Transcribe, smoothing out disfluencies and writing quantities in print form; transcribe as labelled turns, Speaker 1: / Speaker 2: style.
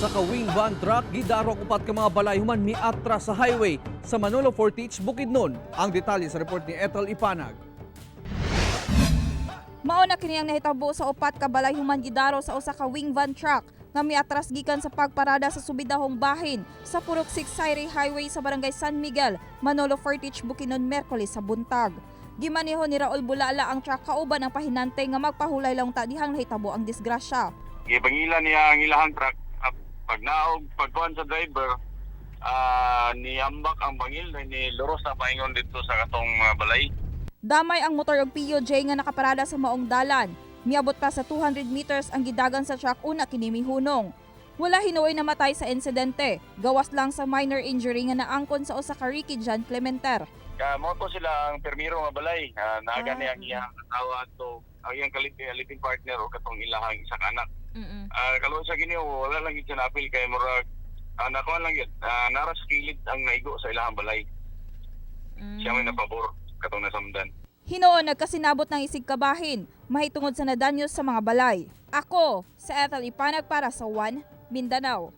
Speaker 1: usa ka wing van truck gidaro ang upat ka mga balay human miatras sa highway sa Manolo Fortich, Bukidnon. Ang detalye sa report ni Ethel Ipanag.
Speaker 2: Mao na kini ang nahitabo sa upat ka balay human gidaro sa usa ka wing van truck nga miatras gikan sa pagparada sa subidahong bahin sa Purok 6 Sayre Highway sa Barangay San Miguel, Manolo Fortich, Bukidnon, Miyerkules sa buntag. Gimaneho ni Raul Bulala ang truck kauban ang pahinante nga magpahulay lang ta dihang nahitabo ang disgrasya.
Speaker 3: Gibangila niya ang ilahang truck. Pag naog pagkuhan sa driver, niyambak ang bangil ni luros na paingon dito sa katong balay.
Speaker 2: Damay ang motor og PUJ nga nakaparada sa maong dalan. Miabot pa sa 200 meters ang gidagan sa truck una kini mihunong. Wala hinuoy namatay sa insidente. Gawas lang sa minor injury nga naangkon sa usa ka Ricky John Clementer.
Speaker 3: Moto sila ang permiro nga balay. Naaga niya ang iyang asawa to ang iyang living partner o katong ilahang isa ka anak. Kalon sa gini wala lang gid sinapil kay murag nakuha lang yun. Naras kilid ang naigo sa ilahang balay. Siya may napabor katong nasamdan.
Speaker 2: Hinoon nagkasinabot ng isig kabahin, mahitungod sa nadanyos sa mga balay. Ako, sa Ethel Ipanag para sa One Mindanao.